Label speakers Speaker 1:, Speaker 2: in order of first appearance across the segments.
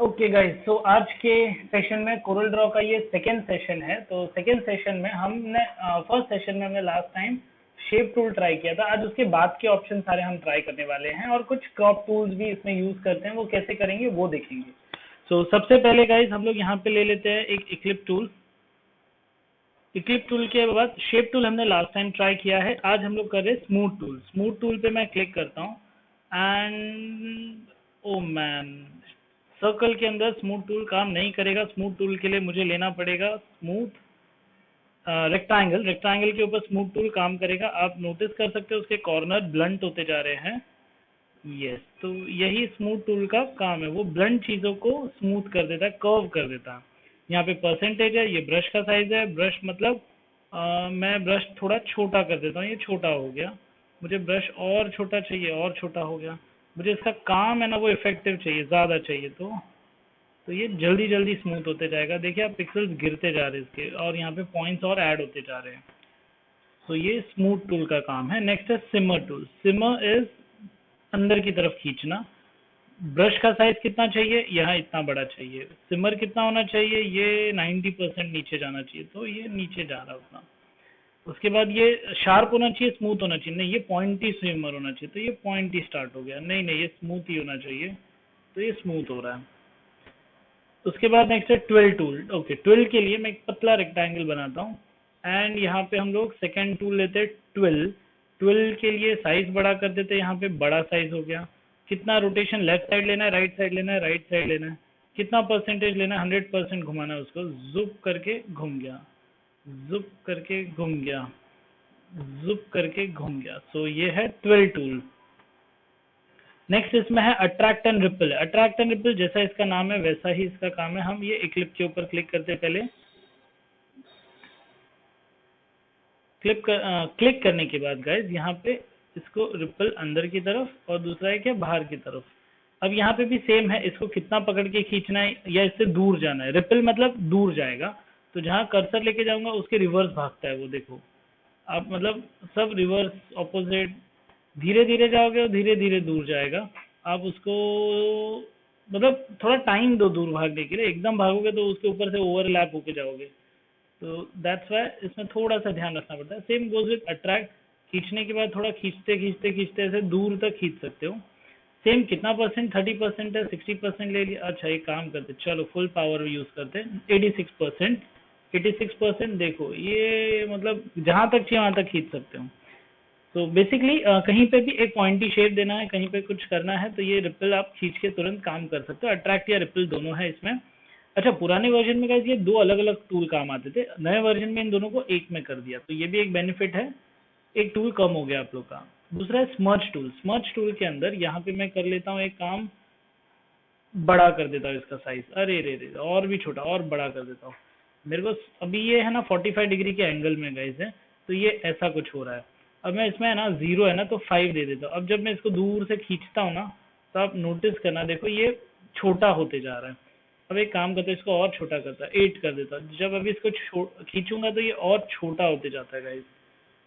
Speaker 1: Okay guys, तो आज के सेशन में कोरल ड्रॉ का ये सेकेंड सेशन है। तो सेकेंड सेशन में हमने फर्स्ट सेशन में हमने last time shape tool try किया था। आज उसके बाद के ऑप्शन सारे हम ट्राई करने वाले हैं और कुछ क्रॉप टूल्स भी इसमें यूज करते हैं, वो कैसे करेंगे वो देखेंगे। तो सबसे पहले गाइस हम लोग यहाँ पे ले लेते हैं एक इक्लिप टूल। इक्लिप टूल के बाद शेप टूल हमने लास्ट टाइम ट्राई किया है। आज हम लोग कर रहे हैं स्मूथ टूल। स्मूथ टूल पे मैं क्लिक करता हूँ एंड ओ मैन, सर्कल के अंदर स्मूथ टूल काम नहीं करेगा। स्मूथ टूल के लिए मुझे लेना पड़ेगा स्मूथ रेक्टेंगल। रेक्टेंगल के ऊपर स्मूथ टूल काम करेगा। आप नोटिस कर सकते हो उसके कॉर्नर ब्लंट होते जा रहे हैं। यस, तो यही स्मूथ टूल का काम है, वो ब्लंट चीजों को स्मूथ कर देता है, कर्व कर देता है। यहाँ पे परसेंटेज है, ये ब्रश का साइज है। ब्रश मतलब मैं ब्रश थोड़ा छोटा कर देता हूँ, ये छोटा हो गया। मुझे ब्रश और छोटा चाहिए, और छोटा हो गया। मुझे इसका काम है ना वो इफेक्टिव चाहिए, ज्यादा चाहिए। तो ये जल्दी जल्दी स्मूथ होते जाएगा। देखिए आप पिक्सल्स गिरते जा रहे हैं इसके, और यहाँ पे पॉइंट्स और ऐड होते जा रहे हैं। तो ये स्मूथ टूल का काम है। नेक्स्ट है सिमर टूल। सिमर इज अंदर की तरफ खींचना। ब्रश का साइज कितना चाहिए, यहाँ इतना बड़ा चाहिए। सिमर कितना होना चाहिए, ये 90% नीचे जाना चाहिए, तो ये नीचे जा रहा है उतना। उसके बाद ये शार्प होना चाहिए, स्मूथ होना चाहिए, नहीं ये पॉइंटी सिमर होना चाहिए, तो ये पॉइंटी स्टार्ट हो गया। नहीं नहीं, ये स्मूथ ही होना चाहिए, तो ये स्मूथ हो रहा है। उसके बाद नेक्स्ट है ट्विल टूल। ओके, ट्विल के लिए मैं एक पतला रेक्टेंगल बनाता हूँ एंड यहाँ पे हम लोग सेकेंड टूल लेते हैं ट्विल। ट्विल के लिए साइज बड़ा कर देते हैं, यहाँ पे बड़ा साइज हो गया। कितना रोटेशन, लेफ्ट साइड लेना है, राइट साइड लेना है, राइट साइड लेना है, कितना परसेंटेज लेना है, 100% घुमाना है उसको। जुप करके घूम गया, जुप करके घूम गया, जुप करके घूम गया। सो ये है ट्विल टूल। नेक्स्ट इसमें है attract and ripple. Attract and ripple जैसा इसका नाम है वैसा ही इसका काम है। हम ये इक्लिप के ऊपर क्लिक करते हैं। पहले क्लिक करने के बाद गाइज यहाँ पे इसको रिपल अंदर की तरफ और दूसरा है क्या बाहर की तरफ। अब यहाँ पे भी सेम है, इसको कितना पकड़ के खींचना है या इससे दूर जाना है। रिपल मतलब दूर जाएगा, तो जहाँ कर्सर लेके जाऊंगा उसके रिवर्स भागता है वो, देखो आप, मतलब सब रिवर्स ऑपोजिट। धीरे धीरे जाओगे और धीरे धीरे दूर जाएगा। आप उसको मतलब थोड़ा टाइम दो दूर भागने के लिए, एकदम भागोगे तो उसके ऊपर से ओवरलैप होके जाओगे। तो दैट्स वाई इसमें थोड़ा सा ध्यान रखना पड़ता है। Same goes with attract. खींचने के बाद थोड़ा खींचते खींचते खींचते ऐसे दूर तक खींच सकते हो। सेम कितना परसेंट, 30% है, 60% ले लिया। अच्छा एक काम करते, चलो फुल पावर यूज करते हैं, 86%। 86% देखो, ये मतलब जहां तक चाहिए वहां तक खींच सकते हो। तो बेसिकली कहीं पे भी एक पॉइंटी शेप देना है, कहीं पे कुछ करना है, तो ये रिपल आप खींच के तुरंत काम कर सकते हो। अट्रैक्ट या रिपल दोनों है इसमें। अच्छा, पुराने वर्जन में गाइस ये दो अलग अलग टूल काम आते थे, नए वर्जन में इन दोनों को एक में कर दिया, तो ये भी एक बेनिफिट है। एक टूल कम हो गया आप लोग का। दूसरा है स्मर्च टूल। स्मर्च टूल के अंदर यहाँ पे मैं कर लेता हूँ एक काम, बड़ा कर देता हूँ इसका साइज। अरे रे रे, और भी छोटा और बड़ा कर देता हूँ। मेरे को अभी ये है ना 45 डिग्री के एंगल में गाइस है, तो ये ऐसा कुछ हो रहा है। अब मैं इसमें है ना 0 है ना, तो 5 दे देता हूँ। अब जब मैं इसको दूर से खींचता हूँ ना, तो आप नोटिस करना, देखो ये छोटा होते जा रहा है। अब एक काम करता है, इसको और छोटा करता है, 8 कर देता हूँ। जब अभी इसको खींचूंगा तो ये और छोटा होते जाता है गाइस।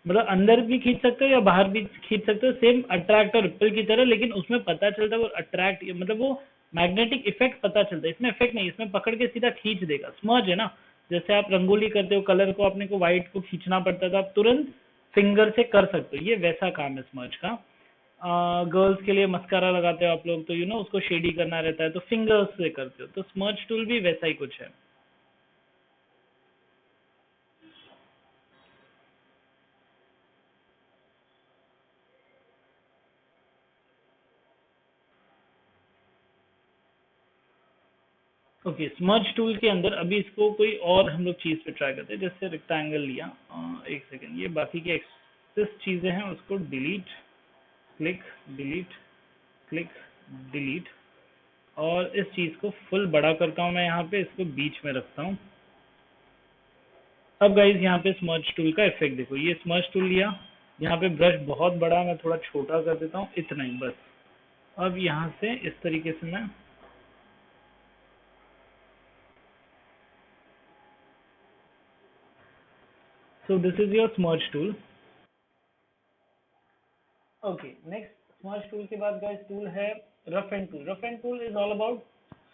Speaker 1: मतलब अंदर भी खींच सकते हो या बाहर भी खींच सकते हो, सेम अट्रैक्ट और रिपल की तरह, लेकिन उसमें पता चलता है वो अट्रैक्ट, मतलब वो मैग्नेटिक इफेक्ट पता चलता है। इसमें इफेक्ट नहीं, इसमें पकड़ के सीधा खींच देगा। स्मर्ज है ना, जैसे आप रंगोली करते हो, कलर को अपने को व्हाइट को खींचना पड़ता था, आप तुरंत फिंगर से कर सकते हो। ये वैसा काम है स्मर्ज का। गर्ल्स के लिए मस्कारा लगाते हो आप लोग, तो यू नो उसको शेडी करना रहता है, तो फिंगर्स से करते हो, तो स्मर्ज टूल भी वैसा ही कुछ है। ओके, स्मर्ज टूल के अंदर अभी इसको कोई और हम लोग चीज पे ट्राई करते हैं। जैसे रेक्टेंगल लिया, एक सेकेंड, ये बाकी की एक्सेस चीजें हैं उसको delete, click, delete, click, delete, और इस चीज को फुल बड़ा करता हूँ मैं, यहाँ पे इसको बीच में रखता हूँ। अब गाइज यहाँ पे स्मर्ज टूल का इफेक्ट देखो, ये स्मर्ज टूल लिया, यहाँ पे ब्रश बहुत बड़ा, मैं थोड़ा छोटा कर देता हूँ, इतना ही बस। अब यहाँ से इस तरीके से मैं, so this is your smudge tool. Okay, next smudge tool के बाद गाइस टूल है rough and tool. Rough and tool is all about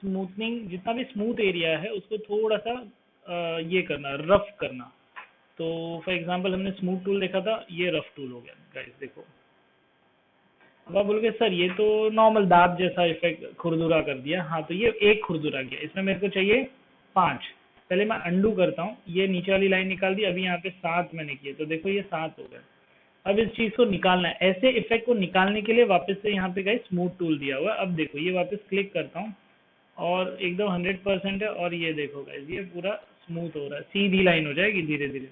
Speaker 1: smoothening, जितना भी स्मूथ एरिया है उसको थोड़ा सा ये करना, रफ करना। तो फॉर एग्जांपल हमने स्मूथ टूल देखा था, ये रफ टूल हो गया गाइस, देखो। अब आप बोलोगे सर ये तो नॉर्मल दांत जैसा इफेक्ट खुरदुरा कर दिया। हाँ, तो ये एक खुरदुरा गया, इसमें मेरे को चाहिए 5। पहले मैं अंडू करता हूँ, ये नीचे वाली लाइन निकाल दी, अभी यहाँ पे 7 मैंने किए, तो देखो ये 7 हो गया। अब इस चीज को निकालना है, ऐसे इफेक्ट को निकालने के लिए वापस से यहाँ पे गाइस स्मूथ टूल दिया हुआ है। अब देखो ये वापस क्लिक करता हूँ और एकदम 100% है, और ये देखो गाइस ये पूरा स्मूथ हो रहा है, सीधी लाइन हो जाएगी धीरे धीरे।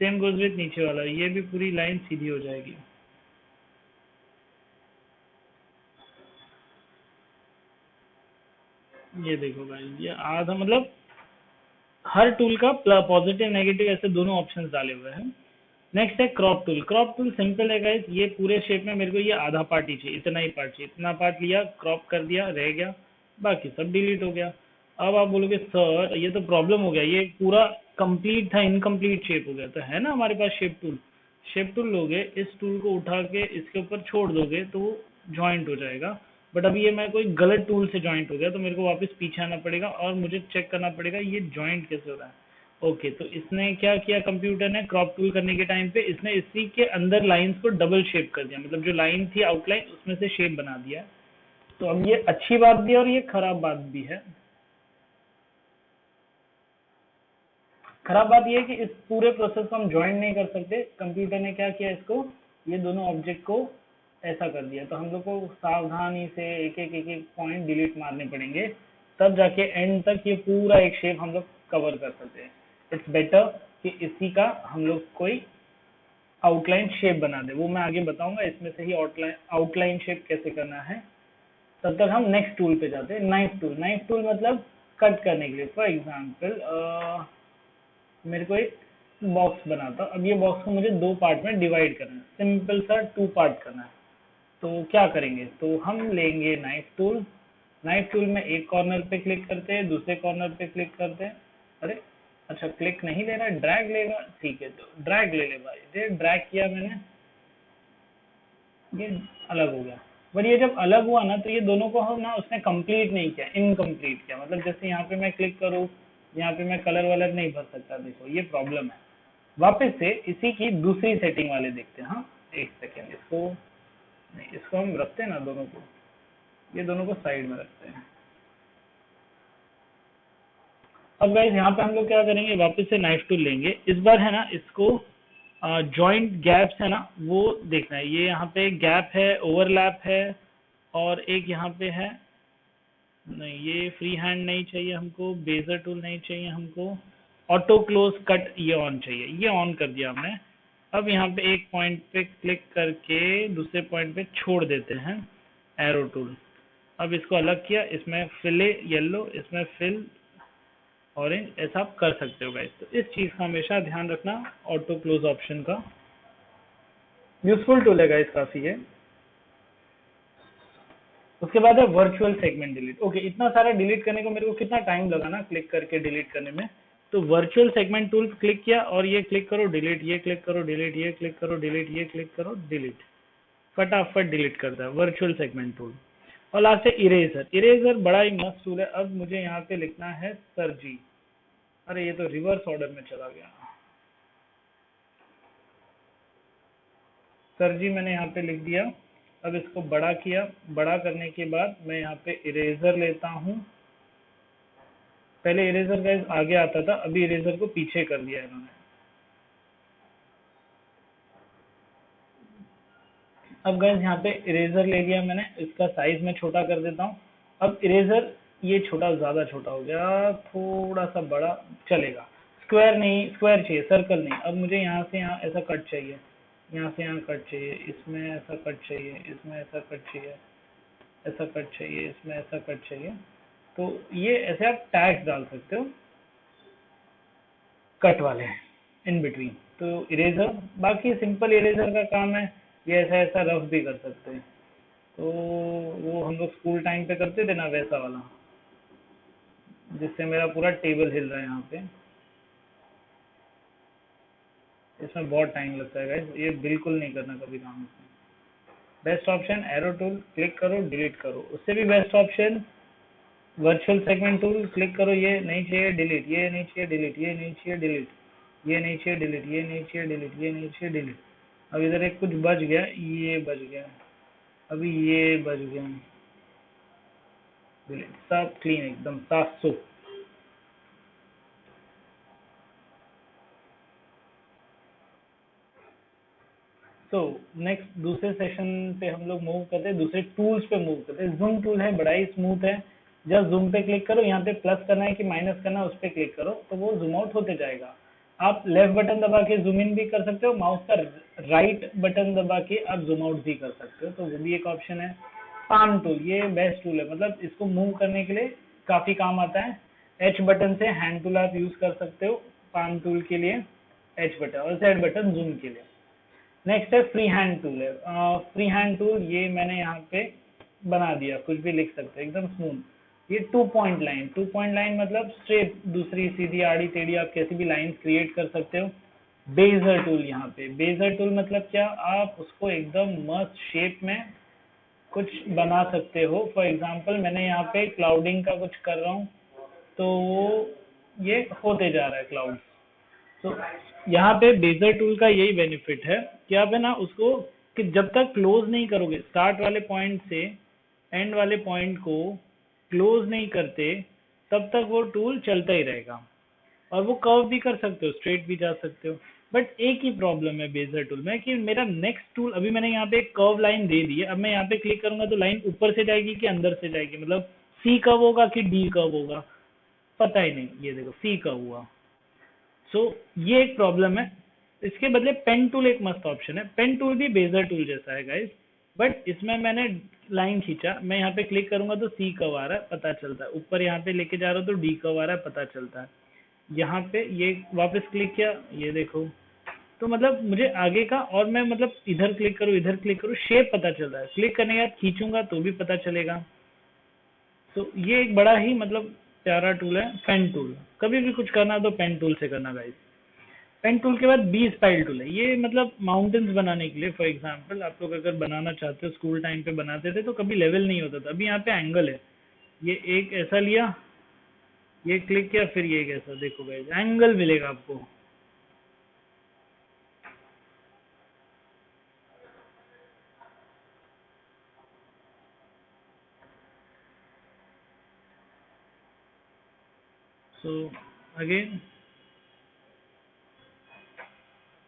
Speaker 1: सेम गोज विथ नीचे वाला, ये भी पूरी लाइन सीधी हो जाएगी। ये देखो गाइस, ये आधा, मतलब हर टूल का पॉजिटिव नेगेटिव ऐसे दोनों ऑप्शंस डाले हुए हैं। नेक्स्ट है crop tool. Crop tool simple है गाइस, ये पूरे शेप में मेरे को ये आधा पार्ट ही चाहिए, इतना ही पार्ट चाहिए, इतना पार्ट लिया, क्रॉप कर दिया, रह गया, बाकी सब डिलीट हो गया। अब आप बोलोगे सर ये तो प्रॉब्लम हो गया, ये पूरा कंप्लीट था, इनकम्प्लीट शेप हो गया। तो है ना हमारे पास शेप टूल, शेप टूल लोगे, इस टूल को उठा के इसके ऊपर छोड़ दोगे तो वो ज्वाइंट हो जाएगा। बट अभी ये मैं कोई गलत टूल से ज्वाइंट हो गया, तो मेरे को वापस पीछे आना पड़ेगा और मुझे चेक करना पड़ेगा ये ज्वाइंट कैसे हो रहा है। ओके, तो इसने क्या किया, कंप्यूटर ने क्रॉप टूल करने के टाइम पे इसने इसी के अंदर लाइंस को डबल शेप कर दिया, मतलब जो लाइन थी आउटलाइन उसमें से शेप बना दिया। तो अब ये अच्छी बात भी है और ये खराब बात भी है। खराब बात ये है कि इस पूरे प्रोसेस को हम ज्वाइन नहीं कर सकते। कंप्यूटर ने क्या किया, इसको, ये दोनों ऑब्जेक्ट को ऐसा कर दिया, तो हम लोग को सावधानी से एक एक पॉइंट डिलीट मारने पड़ेंगे, तब जाके एंड तक ये पूरा एक शेप हम लोग कवर कर सकते हैं। इट्स बेटर कि इसी का हम लोग कोई आउटलाइन शेप बना दे, वो मैं आगे बताऊंगा, इसमें से ही आउटलाइन आउटलाइन शेप कैसे करना है। तब तक हम नेक्स्ट टूल पे जाते हैं, नाइफ टूल। नाइफ टूल मतलब कट करने के लिए। फॉर एग्जांपल मेरे को एक बॉक्स बना था, अब ये बॉक्स को मुझे 2 पार्ट में डिवाइड करना है, सिंपल सा 2 पार्ट करना है। तो क्या करेंगे, तो हम लेंगे नाइफ टूल। नाइफ टूल में एक कॉर्नर पे क्लिक करते हैं, दूसरे कॉर्नर पे क्लिक करते हैं। अरे अच्छा, क्लिक नहीं लेना, ड्रैग लेगा, ठीक है, तो ड्रैग ले ले भाई। ये ड्रैग किया मैंने, ये अलग हो गया। बट ये जब अलग हुआ ना, तो ये दोनों को हम ना उसने कंप्लीट नहीं किया, इनकम्प्लीट किया। मतलब जैसे यहाँ पे मैं क्लिक करूँ, यहाँ पे मैं कलर वलर नहीं भर सकता, देखो ये प्रॉब्लम है। वापस से इसी की दूसरी सेटिंग वाले देखते हैं। हाँ, एक सेकेंड, इसको नहीं, इसको हम रखते हैं ना दोनों को, ये दोनों को साइड में रखते हैं। अब गाइस यहाँ पे हम लोग क्या करेंगे, वापस से नाइफ टूल लेंगे, इस बार है ना इसको जॉइंट गैप्स है ना वो देखना है। ये यहाँ पे गैप है, ओवरलैप है, और एक यहाँ पे है, नहीं ये फ्री हैंड नहीं चाहिए हमको, बेजर टूल नहीं चाहिए हमको, ऑटो क्लोज कट ये ऑन चाहिए, ये ऑन कर दिया हमने। अब यहाँ पे एक पॉइंट पे क्लिक करके दूसरे पॉइंट पे छोड़ देते हैं एरो टूल। अब इसको अलग किया, इसमें फिले येलो, इसमें फिल ऑरेंज, ऐसा आप कर सकते हो गाइस। तो इस चीज का हमेशा ध्यान रखना, ऑटो क्लोज ऑप्शन का यूजफुल टूल है गाइस, काफी है। उसके बाद है वर्चुअल सेगमेंट डिलीट। ओके, इतना सारा डिलीट करने को मेरे को कितना टाइम लगा ना क्लिक करके डिलीट करने में। तो वर्चुअल सेगमेंट टूल क्लिक किया और ये क्लिक करो डिलीट, ये क्लिक करो डिलीट, ये क्लिक करो डिलीट, ये क्लिक करो डिलीट, फटाफट डिलीट करता है वर्चुअल सेगमेंट टूल। और लास्ट है इरेजर। इरेजर बड़ा ही मस्त टूल है। अब मुझे यहाँ पे लिखना है सर जी, अरे ये तो रिवर्स ऑर्डर में चला गया। सर जी मैंने यहाँ पे लिख दिया। अब इसको बड़ा किया, बड़ा करने के बाद मैं यहाँ पे इरेजर लेता हूँ। पहले इरेजर गाइस आगे आता था, अभी इरेजर को पीछे कर दिया इन्होंने। अब गाइस यहाँ पे इरेजर ले लिया मैंने, इसका साइज मैं छोटा कर देता हूँ। अब इरेजर ये छोटा, ज्यादा छोटा हो गया, थोड़ा सा बड़ा चलेगा। स्क्वायर नहीं, स्क्वायर चाहिए, सर्कल नहीं। अब मुझे यहाँ से यहाँ ऐसा कट चाहिए, यहाँ से यहाँ कट चाहिए, इसमें ऐसा कट चाहिए, इसमें ऐसा कट चाहिए, ऐसा कट चाहिए, इसमें ऐसा कट चाहिए। तो ये ऐसे आप टैग्स डाल सकते हो कट वाले इन बिटवीन। तो इरेजर, बाकी सिंपल इरेजर का काम है, ये ऐसा ऐसा रफ भी कर सकते हैं। तो वो हम लोग स्कूल टाइम पे करते थे ना, वैसा वाला, जिससे मेरा पूरा टेबल हिल रहा है यहाँ पे। इसमें बहुत टाइम लगता है गाइस, ये बिल्कुल नहीं करना कभी काम इसमें। Best option arrow tool, click करो डिलीट करो। उससे भी best option virtual segment tool click करो, ये नहीं चाहिए डिलीट, ये नहीं चाहिए डिलीट, ये नहीं चाहिए डिलीट, ये नहीं चाहिए डिलीट, ये नहीं चाहिए डिलीट, ये नहीं चाहिए डिलीट। अब इधर एक कुछ बच गया, ये बच गया, अभी ये बच गया, डिलीट, सब क्लीन एकदम 700। तो नेक्स्ट दूसरे सेशन पे हम लोग मूव करते हैं, दूसरे टूल्स पे मूव करते हैं। जूम टूल है, बड़ा ही स्मूथ है। जब जूम पे क्लिक करो, यहाँ पे प्लस करना है कि माइनस करना है उस पे क्लिक करो तो वो जूम आउट होते जाएगा। आप लेफ्ट बटन दबा के जूम इन भी कर सकते हो, माउस का राइट बटन दबा के आप जूम आउट भी कर सकते हो, तो वो भी एक ऑप्शन है। पाम टूल, ये बेस्ट टूल है, मतलब इसको मूव करने के लिए काफी काम आता है। एच बटन से हैंड टूल आप यूज कर सकते हो पाम टूल के लिए, एच बटन, और जेड बटन जूम के लिए। नेक्स्ट है फ्री हैंड टूल है। फ्री हैंड टूल ये मैंने यहाँ पे बना दिया, कुछ भी लिख सकते हो एकदम स्मूथ। ये 2 पॉइंट लाइन, 2 पॉइंट लाइन मतलब स्ट्रेट, दूसरी सीधी आड़ी टेढ़ी आप कैसी भी लाइन क्रिएट कर सकते हो। बेजर टूल, यहाँ पे बेजर टूल मतलब क्या, आप उसको एकदम मस्त शेप में कुछ बना सकते हो। फॉर एग्जाम्पल मैंने यहाँ पे क्लाउडिंग का कुछ कर रहा हूँ, तो ये होते जा रहा है क्लाउड। तो यहाँ पे बेजर टूल का यही बेनिफिट है कि आप है ना उसको, कि जब तक क्लोज नहीं करोगे, स्टार्ट वाले पॉइंट से एंड वाले पॉइंट को क्लोज नहीं करते, तब तक वो टूल चलता ही रहेगा। और वो कर्व भी कर सकते हो, स्ट्रेट भी जा सकते हो। बट एक ही प्रॉब्लम है बेजर टूल में कि मेरा नेक्स्ट टूल, अभी मैंने यहाँ पे एक कर्व लाइन दे दी है, अब मैं यहाँ पे क्लिक करूंगा तो लाइन ऊपर से जाएगी कि अंदर से जाएगी, मतलब सी कर्व होगा कि डी कर्व होगा, पता ही नहीं। ये देखो सी कर्व हुआ। सो ये एक प्रॉब्लम है। इसके बदले पेन टूल एक मस्त ऑप्शन है। पेन टूल भी बेजर टूल जैसा है गाइस, बट इसमें मैंने लाइन खींचा, मैं यहाँ पे क्लिक करूंगा तो सी कर्व आ रहा है, पता चलता है। ऊपर यहाँ पे लेके जा रहा हूँ तो डी कर्व आ रहा है, पता चलता है। यहाँ पे ये वापस क्लिक किया, ये देखो, तो मतलब मुझे आगे का, और मैं मतलब इधर क्लिक करूँ इधर क्लिक करूँ, शेप पता चल रहा है। क्लिक करने के बाद खींचूंगा तो भी पता चलेगा। तो ये एक बड़ा ही मतलब प्यारा टूल है पेन टूल। कभी भी कुछ करना तो पेन टूल से करना गाइस। पेन टूल के बाद बी स्पाइल टूल है, ये मतलब माउंटेन्स बनाने के लिए। फॉर एग्जांपल आप लोग अगर बनाना चाहते हो, स्कूल टाइम पे बनाते थे तो कभी लेवल नहीं होता था, अभी यहाँ पे एंगल है। ये एक ऐसा लिया, ये क्लिक किया, फिर ये एक ऐसा, देखो गाइस एंगल मिलेगा आपको। सो अगेन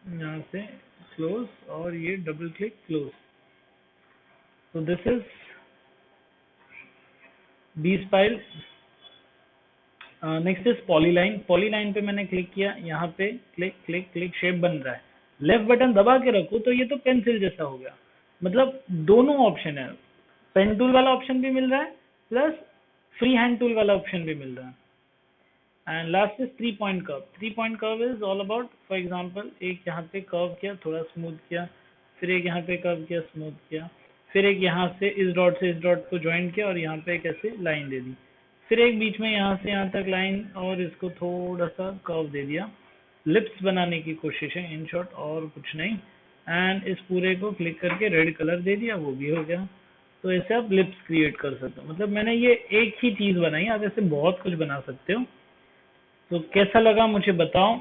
Speaker 1: यहाँ से क्लोज और ये डबल क्लिक क्लोज। तो this is B spline. Next is polyline. Polyline पे मैंने क्लिक किया, यहाँ पे क्लिक क्लिक क्लिक, शेप बन रहा है। लेफ्ट बटन दबा के रखो तो ये तो पेंसिल जैसा हो गया। मतलब दोनों ऑप्शन है, पेन टूल वाला ऑप्शन भी मिल रहा है, प्लस फ्री हैंड टूल वाला ऑप्शन भी मिल रहा है। And last is 3 point curve. 3 point curve is all about, for example एक यहाँ पे कर्व किया, थोड़ा स्मूथ किया, फिर एक यहाँ पे कर्व किया, स्मूथ किया, फिर एक यहाँ से इस डॉट से इस डॉट को ज्वाइन किया और यहाँ पे एक ऐसे लाइन दे दी, फिर एक बीच में यहाँ से यहाँ तक लाइन और इसको थोड़ा सा कर्व दे दिया। लिप्स बनाने की कोशिश है इन शॉर्ट, और कुछ नहीं। एंड इस पूरे को क्लिक करके रेड कलर दे दिया, वो भी हो गया। तो ऐसे आप लिप्स क्रिएट कर सकते हो। मतलब मैंने ये एक ही चीज बनाई, आप ऐसे बहुत कुछ बना सकते हो। तो कैसा लगा मुझे बताओ।